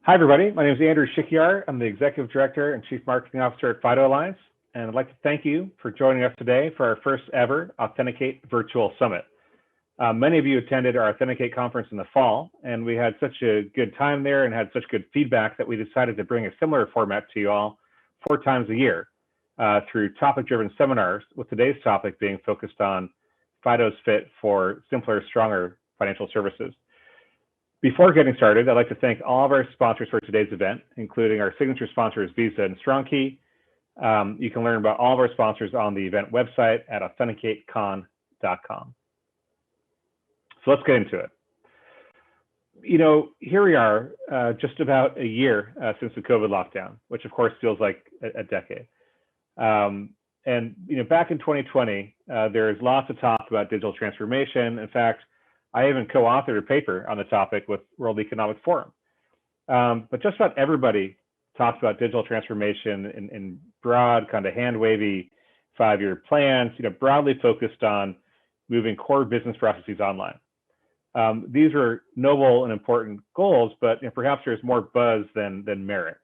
Hi, everybody. My name is Andrew Shikiar. I'm the Executive Director and Chief Marketing Officer at FIDO Alliance, and I'd like to thank you for joining us today for our first ever Authenticate Virtual Summit. Many of you attended our Authenticate conference in the fall, and we had such a good time there and had such good feedback that we decided to bring a similar format to you all 4 times a year through topic-driven seminars, with today's topic being focused on FIDO's fit for simpler, stronger financial services. Before getting started, I'd like to thank all of our sponsors for today's event, including our signature sponsors, Visa and StrongKey. You can learn about all of our sponsors on the event website at authenticatecon.com. So let's get into it. You know, here we are, just about a year since the COVID lockdown, which of course feels like a decade. And you know, back in 2020, there's lots of talk about digital transformation. In fact, I even co-authored a paper on the topic with World Economic Forum. But just about everybody talks about digital transformation in broad, kind of hand-wavy 5-year plans, you know, broadly focused on moving core business processes online. These are noble and important goals, but you know, perhaps there's more buzz than merit.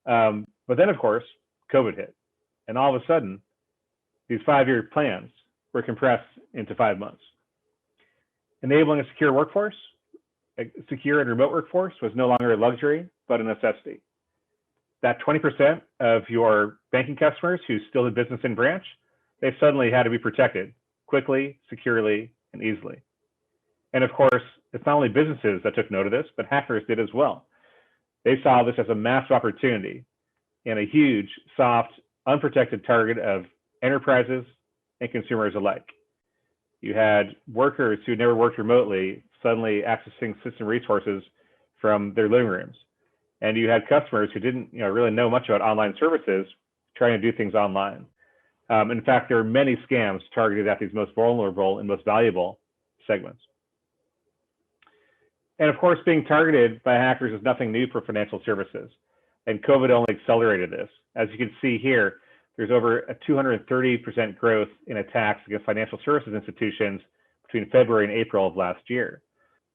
But then, of course, COVID hit. And all of a sudden, these 5-year plans were compressed into 5 months. Enabling a secure workforce, a secure and remote workforce, was no longer a luxury, but a necessity. That 20% of your banking customers who still did business in branch, they suddenly had to be protected quickly, securely, and easily. And of course, it's not only businesses that took note of this, but hackers did as well. They saw this as a massive opportunity and a huge, soft, unprotected target of enterprises and consumers alike. You had workers who never worked remotely suddenly accessing system resources from their living rooms. And you had customers who didn't really know much about online services trying to do things online. In fact, there are many scams targeted at these most vulnerable and most valuable segments. And of course, being targeted by hackers is nothing new for financial services. And COVID only accelerated this. As you can see here, there's over a 230% growth in attacks against financial services institutions between February and April of last year.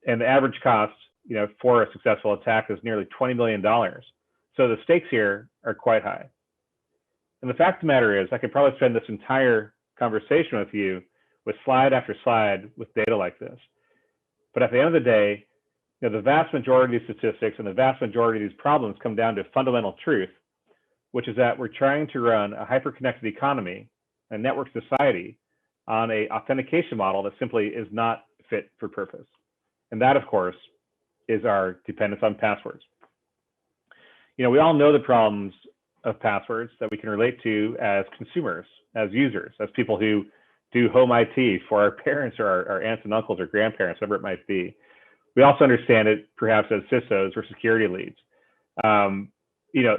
And the average cost, for a successful attack is nearly $20 million. So the stakes here are quite high. And the fact of the matter is, I could probably spend this entire conversation with you with slide after slide with data like this. But at the end of the day, the vast majority of these statistics and the vast majority of these problems come down to fundamental truth, which is that we're trying to run a hyper-connected economy, a network society, on an authentication model that simply is not fit for purpose. And that, of course, is our dependence on passwords. We all know the problems of passwords that we can relate to as consumers, as users, as people who do home IT for our parents or our aunts and uncles or grandparents, whatever it might be. We also understand it perhaps as CISOs or security leads.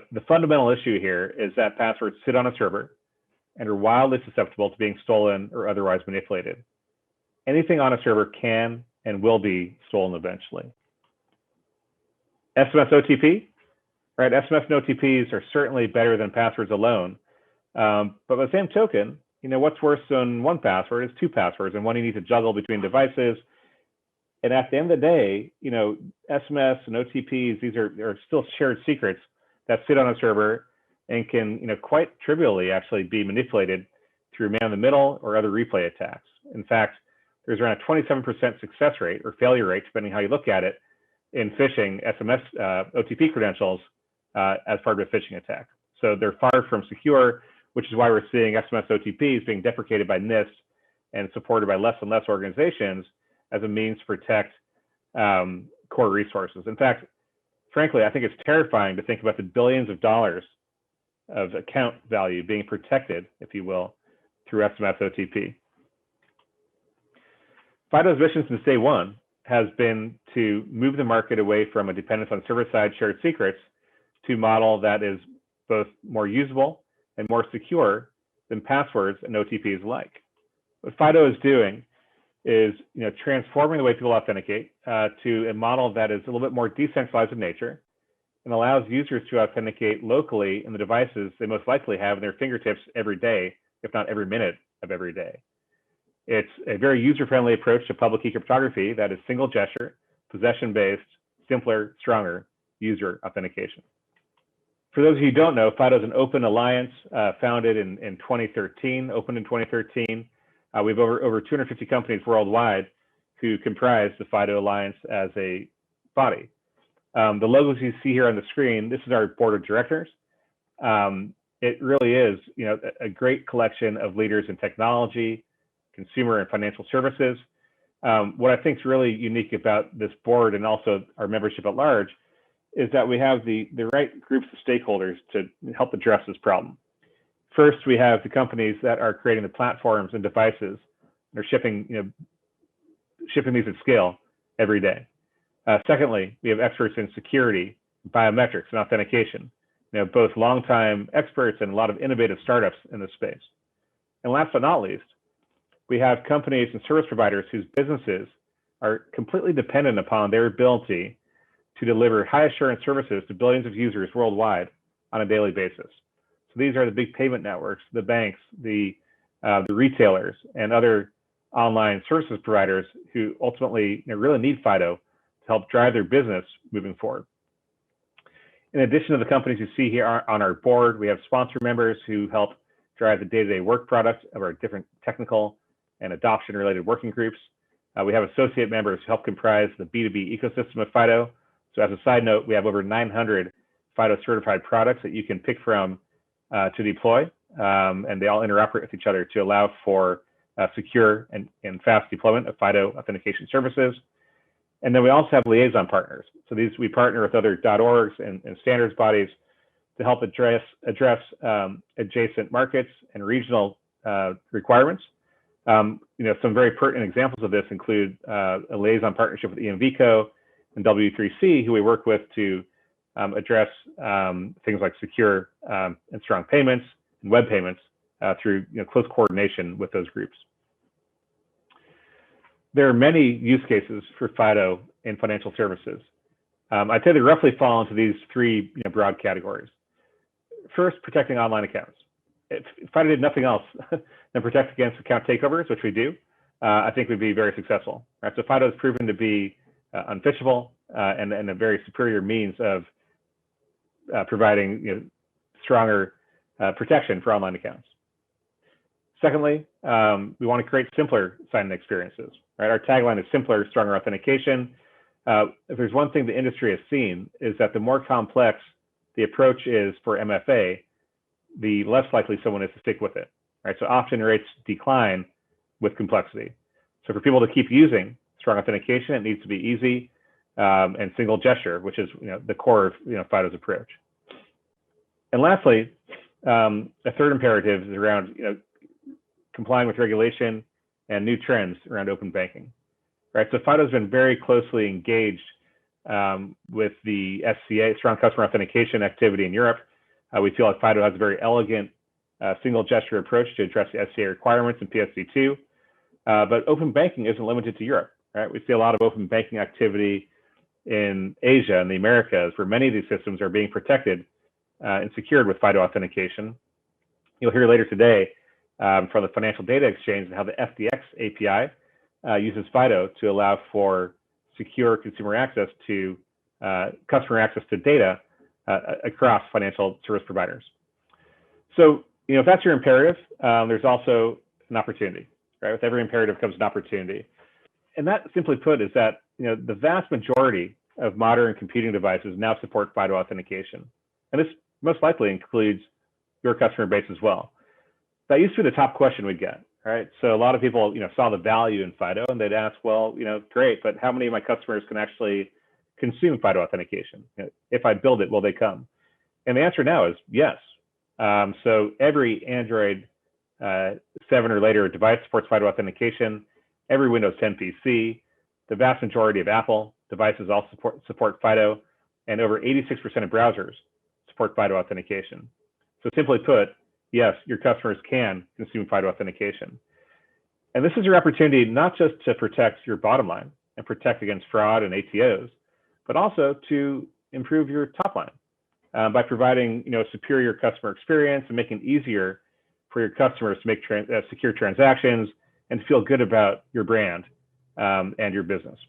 The fundamental issue here is that passwords sit on a server and are wildly susceptible to being stolen or otherwise manipulated. Anything on a server can and will be stolen eventually. SMS OTP, right? SMS and OTPs are certainly better than passwords alone. But by the same token, what's worse than one password is 2 passwords and one you need to juggle between devices. And at the end of the day, SMS and OTPs, these are still shared secrets that sit on a server and can, quite trivially actually be manipulated through man-in-the-middle or other replay attacks. In fact, there's around a 27% success rate or failure rate, depending how you look at it, in phishing SMS OTP credentials as part of a phishing attack. So they're far from secure, which is why we're seeing SMS OTPs being deprecated by NIST and supported by less and less organizations as a means to protect core resources. In fact, frankly, I think it's terrifying to think about the billions of dollars of account value being protected, if you will, through SMS OTP. FIDO's mission since day one has been to move the market away from a dependence on server-side shared secrets to a model that is both more usable and more secure than passwords and OTPs alike. What FIDO is doing is transforming the way people authenticate to a model that is a little bit more decentralized in nature and allows users to authenticate locally in the devices they most likely have in their fingertips every day, if not every minute of every day. It's a very user-friendly approach to public key cryptography that is single gesture, possession-based, simpler, stronger, user authentication. For those of you who don't know, FIDO is an open alliance founded in 2013, opened in 2013. We have over 250 companies worldwide who comprise the FIDO Alliance as a body. The logos you see here on the screen, this is our board of directors. It really is, a great collection of leaders in technology, consumer and financial services. What I think is really unique about this board and also our membership at large is that we have the right groups of stakeholders to help address this problem. First, we have the companies that are creating the platforms and devices that are shipping these at scale every day. Secondly, we have experts in security, biometrics, and authentication. Both longtime experts and a lot of innovative startups in this space. And last but not least, we have companies and service providers whose businesses are completely dependent upon their ability to deliver high assurance services to billions of users worldwide on a daily basis. So these are the big payment networks, the banks, the retailers, and other online services providers who ultimately really need FIDO to help drive their business moving forward. In addition to the companies you see here on our board, we have sponsor members who help drive the day-to-day work product of our different technical and adoption-related working groups. We have associate members who help comprise the B2B ecosystem of FIDO. So as a side note, we have over 900 FIDO certified products that you can pick from to deploy, and they all interoperate with each other to allow for secure and fast deployment of FIDO authentication services. And then we also have liaison partners. So we partner with other .orgs and standards bodies to help address adjacent markets and regional requirements. Some very pertinent examples of this include a liaison partnership with EMVCo and W3C, who we work with to address things like secure and strong payments and web payments through close coordination with those groups. There are many use cases for FIDO in financial services. I'd say they roughly fall into these three broad categories. First, protecting online accounts. If FIDO did nothing else than protect against account takeovers, which we do, I think we'd be very successful. Right? So FIDO has proven to be unphishable and a very superior means of providing stronger protection for online accounts. Secondly, we want to create simpler sign-in experiences. Right? Our tagline is simpler, stronger authentication. If there's one thing the industry has seen is that the more complex the approach is for MFA, the less likely someone is to stick with it. Right? So often rates decline with complexity. So for people to keep using strong authentication, it needs to be easy and single gesture, which is the core of FIDO's approach. And lastly, a third imperative is around complying with regulation and new trends around open banking. Right? So FIDO has been very closely engaged with the SCA, strong customer authentication activity in Europe. We feel like FIDO has a very elegant single gesture approach to address the SCA requirements in PSD2. But open banking isn't limited to Europe. Right? We see a lot of open banking activity in Asia and the Americas, where many of these systems are being protected and secured with FIDO authentication. You'll hear later today from the Financial Data Exchange and how the FDX API uses FIDO to allow for secure consumer access to customer access to data across financial service providers. So, if that's your imperative, there's also an opportunity. Right? With every imperative comes an opportunity. And that, simply put, is that the vast majority of modern computing devices now support FIDO authentication. And this most likely includes your customer base as well. That used to be the top question we'd get, right? So a lot of people, saw the value in FIDO and they'd ask, well, great, but how many of my customers can actually consume FIDO authentication? If I build it, will they come? And the answer now is yes. So every Android 7 or later device supports FIDO authentication. Every Windows 10 PC, the vast majority of Apple devices also support FIDO, and over 86% of browsers support FIDO authentication. So simply put, yes, your customers can consume FIDO authentication. And this is your opportunity not just to protect your bottom line and protect against fraud and ATOs, but also to improve your top line by providing superior customer experience and making it easier for your customers to make secure transactions and feel good about your brand and your business.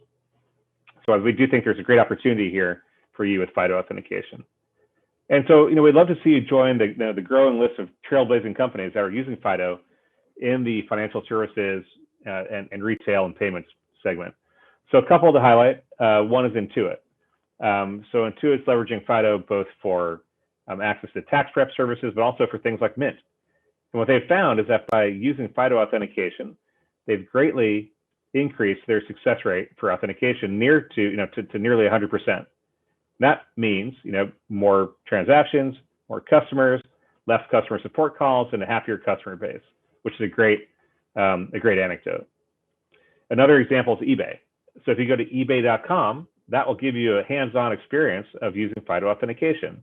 So we do think there's a great opportunity here for you with FIDO authentication. And so, we'd love to see you join the growing list of trailblazing companies that are using FIDO in the financial services and retail and payments segment. So a couple to highlight. One is Intuit. So Intuit's leveraging FIDO both for access to tax prep services, but also for things like Mint. And what they've found is that by using FIDO authentication, they've greatly increased their success rate for authentication to nearly 100%. That means, more transactions, more customers, less customer support calls, and a happier customer base, which is a great anecdote. Another example is eBay. So if you go to ebay.com, that will give you a hands-on experience of using FIDO authentication.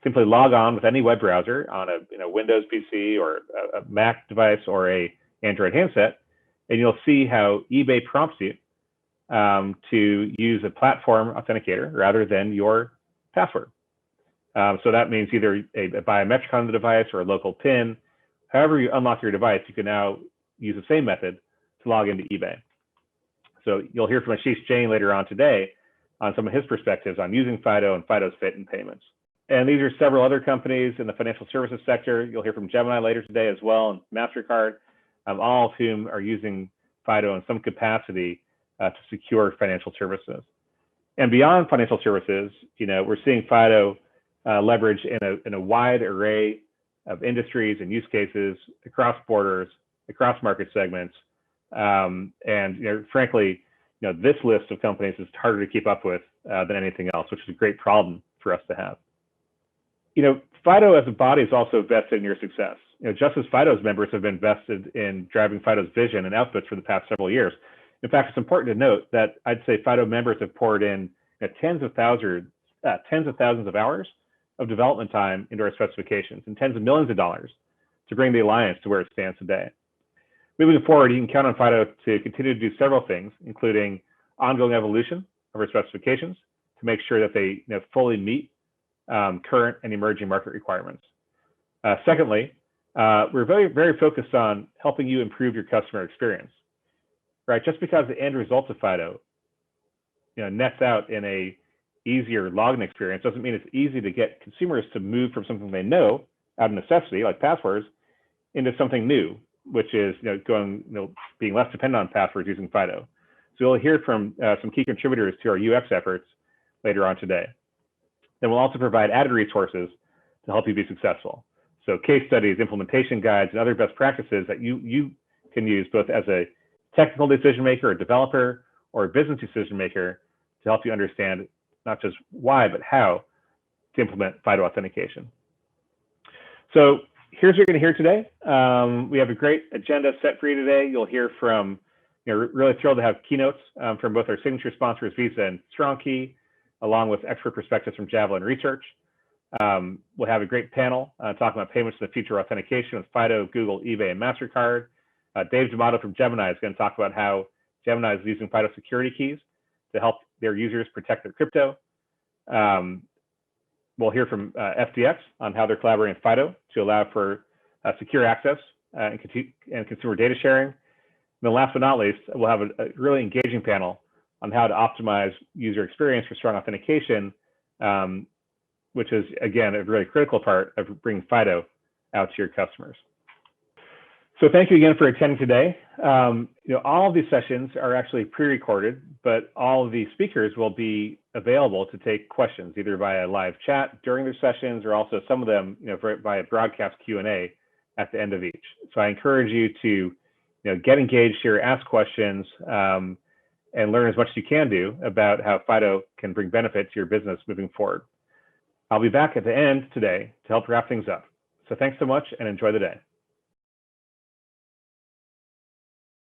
Simply log on with any web browser on a Windows PC or a Mac device or a Android handset, and you'll see how eBay prompts you to use a platform authenticator rather than your password. So that means either a biometric on the device or a local PIN. However you unlock your device, you can now use the same method to log into eBay. So you'll hear from Ashish Jain later on today on some of his perspectives on using FIDO and FIDO's fit in payments. And these are several other companies in the financial services sector. You'll hear from Gemini later today as well, and MasterCard, all of whom are using FIDO in some capacity to secure financial services. And beyond financial services, we're seeing FIDO leverage in a wide array of industries and use cases across borders, across market segments. And frankly, this list of companies is harder to keep up with than anything else, which is a great problem for us to have. FIDO as a body is also vested in your success. Just as FIDO's members have been vested in driving FIDO's vision and outputs for the past several years. In fact, it's important to note that I'd say FIDO members have poured in tens of thousands of hours of development time into our specifications and tens of millions of dollars to bring the Alliance to where it stands today. Moving forward, you can count on FIDO to continue to do several things, including ongoing evolution of our specifications to make sure that they fully meet current and emerging market requirements. Secondly, we're very, very focused on helping you improve your customer experience. Right? Just because the end result of FIDO nets out in a easier login experience doesn't mean it's easy to get consumers to move from something they know out of necessity, like passwords, into something new, which is being less dependent on passwords using FIDO. So you'll hear from some key contributors to our UX efforts later on today. Then we'll also provide added resources to help you be successful. So case studies, implementation guides, and other best practices that you can use both as a technical decision maker, a developer, or a business decision maker to help you understand not just why, but how to implement FIDO authentication. So here's what you're going to hear today. We have a great agenda set for you today. You'll hear from, really thrilled to have keynotes from both our signature sponsors, Visa and StrongKey, along with expert perspectives from Javelin Research. We'll have a great panel talking about payments in the future of authentication with FIDO, Google, eBay, and MasterCard. Dave D'Amato from Gemini is going to talk about how Gemini is using FIDO security keys to help their users protect their crypto. We'll hear from FTX on how they're collaborating with FIDO to allow for secure access and consumer data sharing. And then last but not least, we'll have a really engaging panel on how to optimize user experience for strong authentication, which is, again, a really critical part of bringing FIDO out to your customers. So thank you again for attending today. All of these sessions are actually pre-recorded, but all of the speakers will be available to take questions either via live chat during their sessions or also some of them via broadcast Q&A at the end of each. So I encourage you to get engaged here, ask questions, and learn as much as you can do about how FIDO can bring benefit to your business moving forward. I'll be back at the end today to help wrap things up. So thanks so much and enjoy the day.